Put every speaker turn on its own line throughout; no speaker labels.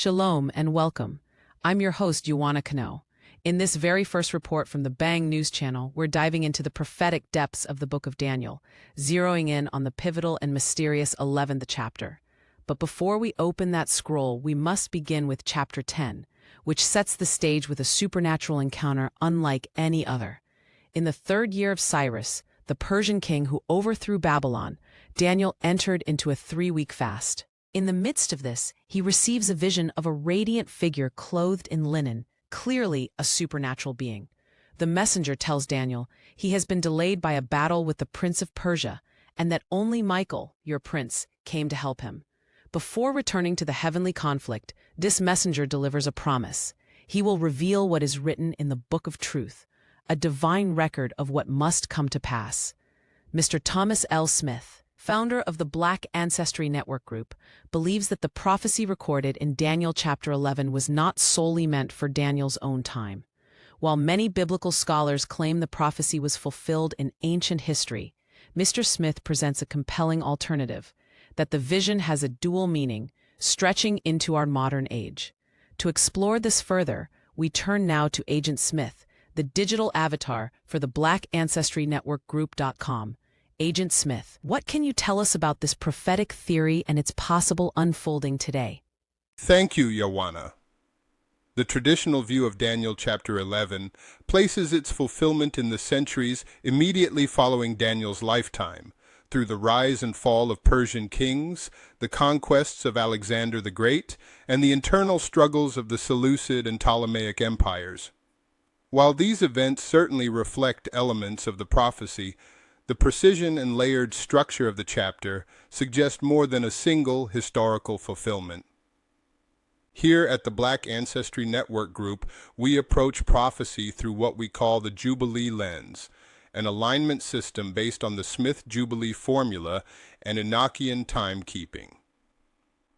Shalom and welcome. I'm your host, Ioana Kano. In this very first report from the Bang News channel, we're diving into the prophetic depths of the book of Daniel, zeroing in on the pivotal and mysterious 11th chapter. But before we open that scroll, we must begin with chapter 10, which sets the stage with a supernatural encounter unlike any other. In the third year of Cyrus, the Persian king who overthrew Babylon, Daniel entered into a 3-week fast. In the midst of this, he receives a vision of a radiant figure clothed in linen, clearly a supernatural being. The messenger tells Daniel he has been delayed by a battle with the prince of Persia, and that only Michael, your prince, came to help him. Before returning to the heavenly conflict, this messenger delivers a promise. He will reveal what is written in the Book of Truth, a divine record of what must come to pass. Mr. Thomas L. Smith, founder of the Black Ancestry Network Group, believes that the prophecy recorded in Daniel chapter 11 was not solely meant for Daniel's own time. While many biblical scholars claim the prophecy was fulfilled in ancient history, Mr. Smith presents a compelling alternative, that the vision has a dual meaning, stretching into our modern age. To explore this further, we turn now to Agent Smith, the digital avatar for the Black Ancestry Network Group.com. Agent Smith, what can you tell us about this prophetic theory and its possible unfolding today?
Thank you, Ioana. The traditional view of Daniel chapter 11 places its fulfillment in the centuries immediately following Daniel's lifetime, through the rise and fall of Persian kings, the conquests of Alexander the Great, and the internal struggles of the Seleucid and Ptolemaic empires. While these events certainly reflect elements of the prophecy, the precision and layered structure of the chapter suggest more than a single historical fulfillment. Here at the Black Ancestry Network Group, we approach prophecy through what we call the Jubilee lens, an alignment system based on the Smith Jubilee Formula and Enochian timekeeping.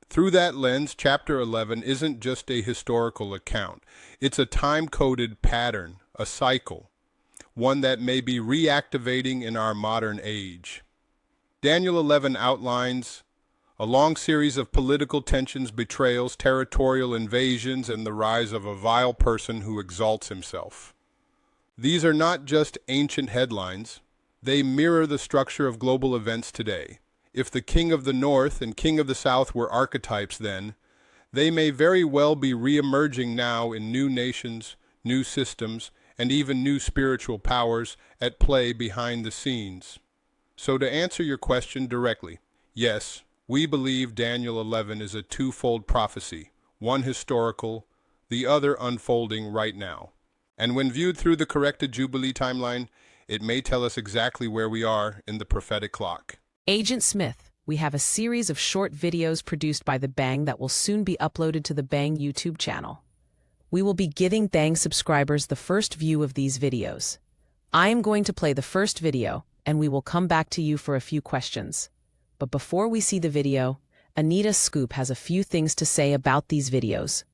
Through that lens, chapter 11 isn't just a historical account. It's a time-coded pattern, a cycle, one that may be reactivating in our modern age. Daniel 11 outlines a long series of political tensions, betrayals, territorial invasions, and the rise of a vile person who exalts himself. These are not just ancient headlines. They mirror the structure of global events today. If the King of the North and King of the South were archetypes then, they may very well be re-emerging now in new nations, new systems, and even new spiritual powers at play behind the scenes. So to answer your question directly, yes, we believe Daniel 11 is a twofold prophecy, one historical, the other unfolding right now. And when viewed through the corrected Jubilee timeline, it may tell us exactly where we are in the prophetic clock.
Agent Smith, we have a series of short videos produced by the Bang that will soon be uploaded to the Bang YouTube channel. We will be giving Bang subscribers the first view of these videos. I am going to play the first video, and we will come back to you for a few questions. But before we see the video, Anita Scoop has a few things to say about these videos.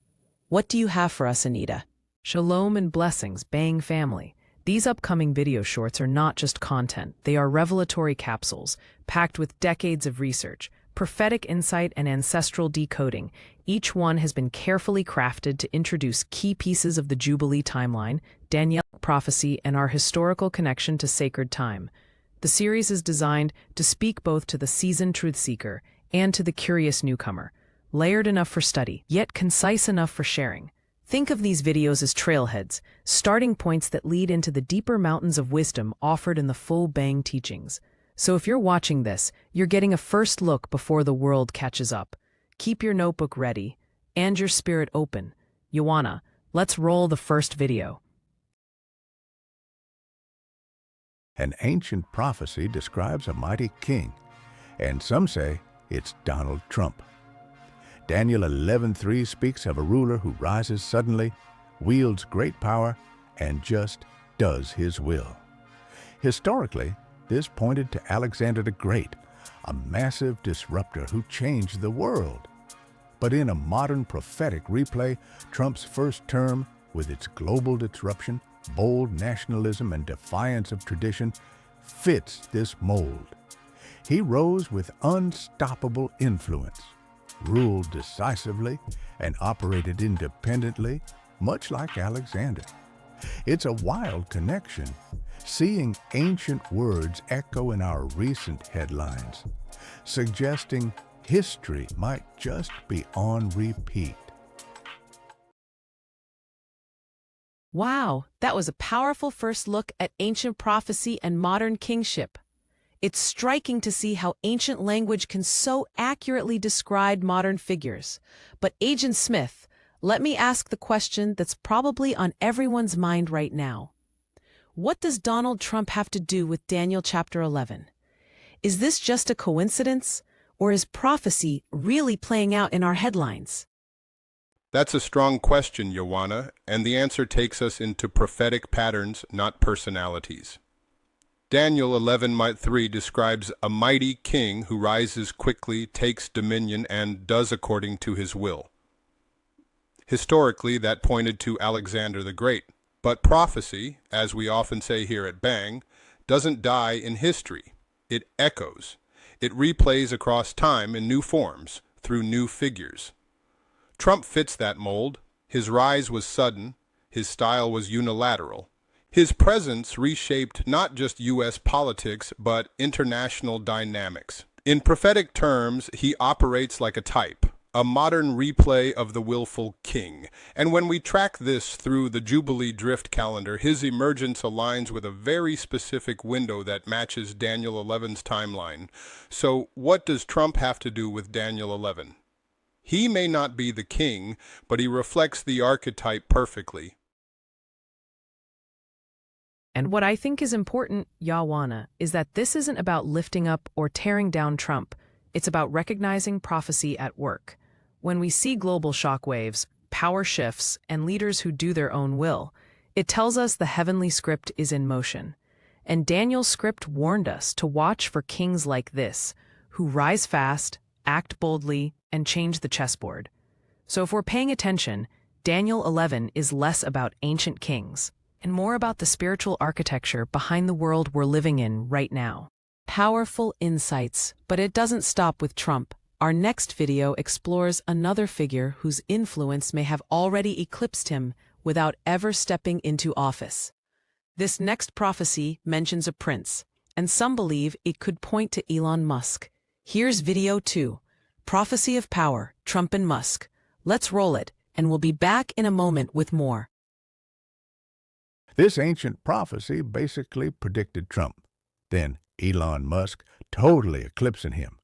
What do you have for us, Anita?
Shalom and blessings, Bang family. These upcoming video shorts are not just content, they are revelatory capsules, packed with decades of research, prophetic insight, and ancestral decoding. Each one has been carefully crafted to introduce key pieces of the Jubilee timeline, Daniel prophecy, and our historical connection to sacred time. The series is designed to speak both to the seasoned truth seeker and to the curious newcomer, layered enough for study, yet concise enough for sharing. Think of these videos as trailheads, starting points that lead into the deeper mountains of wisdom offered in the full Bang teachings. So if you're watching this, you're getting a first look before the world catches up. Keep your notebook ready and your spirit open. Ioana, let's roll the first video.
An ancient prophecy describes a mighty king, and some say it's Donald Trump. Daniel 11:3 speaks of a ruler who rises suddenly, wields great power, and just does his will. Historically, this pointed to Alexander the Great, a massive disruptor who changed the world. But in a modern prophetic replay, Trump's first term, with its global disruption, bold nationalism, and defiance of tradition, fits this mold. He rose with unstoppable influence. ruled decisively, and operated independently, much like Alexander. It's a wild connection, seeing ancient words echo in our recent headlines, suggesting history might just be on repeat.
Wow, that was a powerful first look at ancient prophecy and modern kingship. It's striking to see how ancient language can so accurately describe modern figures. But Agent Smith, let me ask the question that's probably on everyone's mind right now. What does Donald Trump have to do with Daniel chapter 11? Is this just a coincidence, or is prophecy really playing out in our headlines?
That's a strong question, Joanna, and the answer takes us into prophetic patterns, not personalities. Daniel 11:3 describes a mighty king who rises quickly, takes dominion, and does according to his will. Historically, that pointed to Alexander the Great. But prophecy, as we often say here at Bang, doesn't die in history. It echoes. It replays across time in new forms, through new figures. Trump fits that mold. His rise was sudden. His style was unilateral. His presence reshaped not just U.S. politics, but international dynamics. In prophetic terms, he operates like a type, a modern replay of the willful king. And when we track this through the Jubilee drift calendar, his emergence aligns with a very specific window that matches Daniel 11's timeline. So what does Trump have to do with Daniel 11? He may not be the king, but he reflects the archetype perfectly.
And what I think is important, Yawana, is that this isn't about lifting up or tearing down Trump. It's about recognizing prophecy at work. When we see global shockwaves, power shifts, and leaders who do their own will, it tells us the heavenly script is in motion. And Daniel's script warned us to watch for kings like this, who rise fast, act boldly, and change the chessboard. So if we're paying attention, Daniel 11 is less about ancient kings and more about the spiritual architecture behind the world we're living in right now. Powerful insights, but it doesn't stop with Trump. Our next video explores another figure whose influence may have already eclipsed him without ever stepping into office. This next prophecy mentions a prince, and some believe it could point to Elon Musk. Here's video 2. Prophecy of Power, Trump and Musk. Let's roll it, and we'll be back in a moment with more.
This ancient prophecy basically predicted Trump, then Elon Musk totally eclipsing him.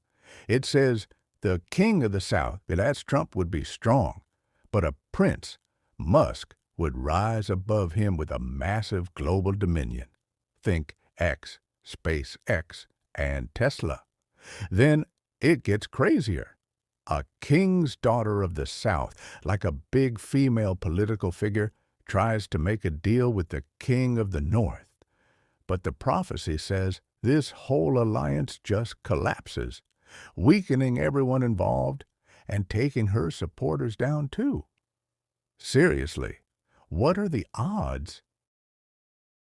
It says the king of the South, that's Trump, would be strong, but a prince, Musk, would rise above him with a massive global dominion. Think X, SpaceX, and Tesla. Then it gets crazier. A king's daughter of the South, like a big female political figure, tries to make a deal with the king of the North. But the prophecy says this whole alliance just collapses, weakening everyone involved and taking her supporters down too. Seriously, what are the odds?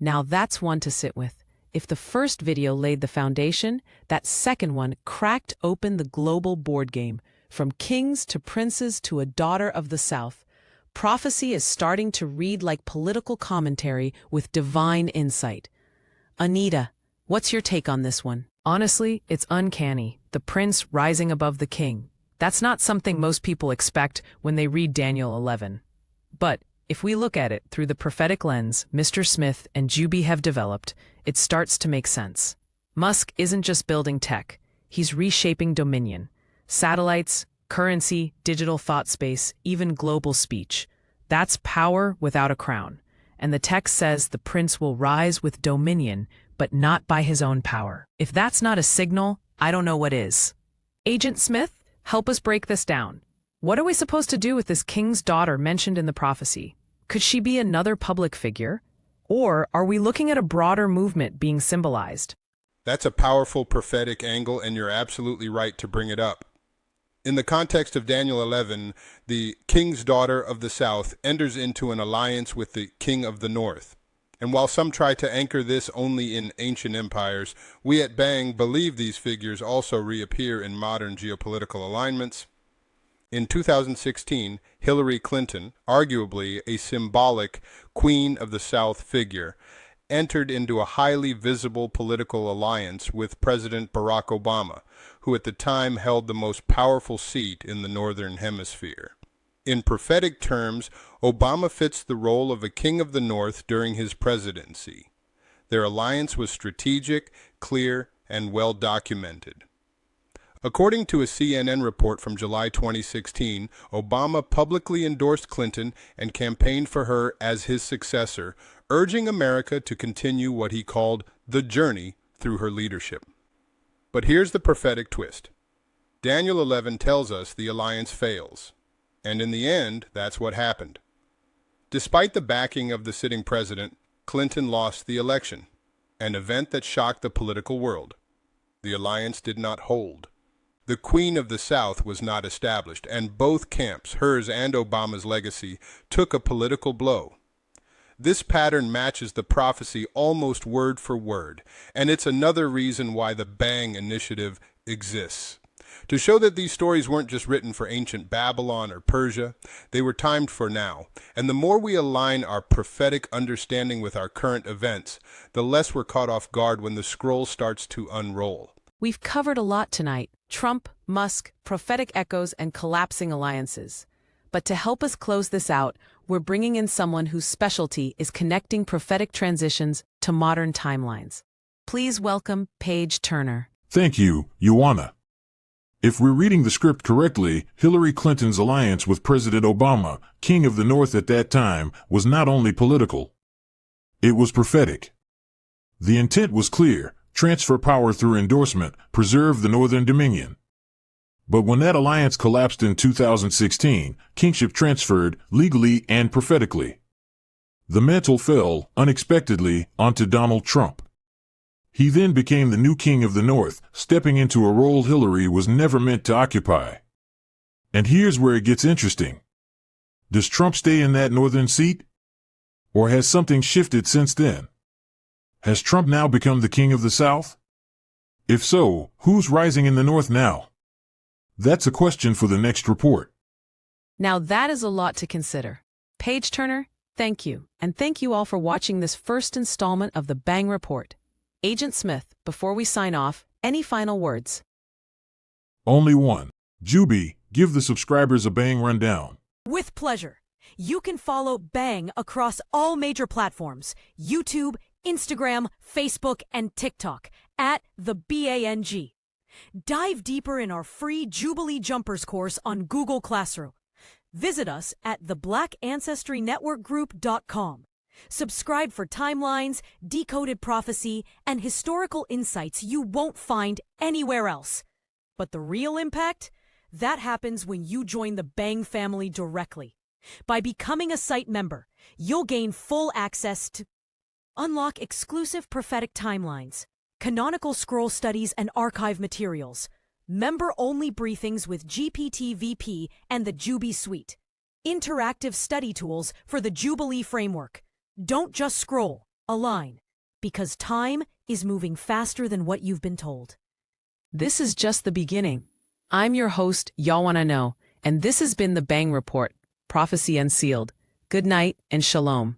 Now that's one to sit with. If the first video laid the foundation, that second one cracked open the global board game. From kings to princes to a daughter of the South, prophecy is starting to read like political commentary with divine insight. Anita, what's your take on this one?
Honestly, it's uncanny. The prince rising above the king. That's not something most people expect when they read Daniel 11. But if we look at it through the prophetic lens Mr. Smith and Juby have developed, it starts to make sense. Musk isn't just building tech. He's reshaping dominion. Satellites, currency, digital thought space, even global speech. That's power without a crown. And the text says the prince will rise with dominion, but not by his own power. If that's not a signal, I don't know what is. Agent Smith, help us break this down. What are we supposed to do with this king's daughter mentioned in the prophecy? Could she be another public figure? Or are we looking at a broader movement being symbolized?
That's a powerful prophetic angle, and you're absolutely right to bring it up. In the context of Daniel 11, the king's daughter of the South enters into an alliance with the king of the North. And while some try to anchor this only in ancient empires, we at Bang believe these figures also reappear in modern geopolitical alignments. In 2016, Hillary Clinton, arguably a symbolic Queen of the South figure, entered into a highly visible political alliance with President Barack Obama, who at the time held the most powerful seat in the Northern Hemisphere. In prophetic terms, Obama fits the role of a king of the North during his presidency. Their alliance was strategic, clear, and well documented. According to a CNN report from July 2016, Obama publicly endorsed Clinton and campaigned for her as his successor, urging America to continue what he called the journey through her leadership. But here's the prophetic twist. Daniel 11 tells us the alliance fails. And in the end, that's what happened. Despite the backing of the sitting president, Clinton lost the election, an event that shocked the political world. The alliance did not hold. The Queen of the South was not established, and both camps, hers and Obama's legacy, took a political blow. This pattern matches the prophecy almost word for word, and it's another reason why the Bang Initiative exists. To show that these stories weren't just written for ancient Babylon or Persia, they were timed for now. And the more we align our prophetic understanding with our current events, the less we're caught off guard when the scroll starts to unroll.
We've covered a lot tonight: Trump, Musk, prophetic echoes, and collapsing alliances. But to help us close this out, we're bringing in someone whose specialty is connecting prophetic transitions to modern timelines. Please welcome Paige Turner.
Thank you, Ioana. If we're reading the script correctly, Hillary Clinton's alliance with President Obama, King of the North at that time, was not only political. It was prophetic. The intent was clear: transfer power through endorsement, preserve the Northern Dominion. But when that alliance collapsed in 2016, kingship transferred, legally and prophetically. The mantle fell, unexpectedly, onto Donald Trump. He then became the new king of the North, stepping into a role Hillary was never meant to occupy. And here's where it gets interesting. Does Trump stay in that northern seat? Or has something shifted since then? Has Trump now become the king of the South? If so, who's rising in the North now? That's a question for the next report.
Now that is a lot to consider. Paige Turner, thank you. And thank you all for watching this first installment of the Bang Report. Agent Smith, before we sign off, any final words?
Only one. Juby, give the subscribers a Bang rundown.
With pleasure. You can follow Bang across all major platforms: YouTube, Instagram, Facebook, and TikTok at the BANG. Dive deeper in our free Jubilee Jumpers course on Google Classroom. Visit us at theblackancestrynetworkgroup.com. Subscribe for timelines, decoded prophecy, and historical insights you won't find anywhere else. But the real impact? That happens when you join the Bang family directly. By becoming a site member, you'll gain full access to unlock exclusive prophetic timelines, canonical scroll studies and archive materials, member-only briefings with GPT-VP and the Juby Suite, interactive study tools for the Jubilee framework. Don't just scroll, align, because time is moving faster than what you've been told.
This is just the beginning. I'm your host, Ioana Know, and this has been the Bang Report, Prophecy Unsealed. Good night and shalom.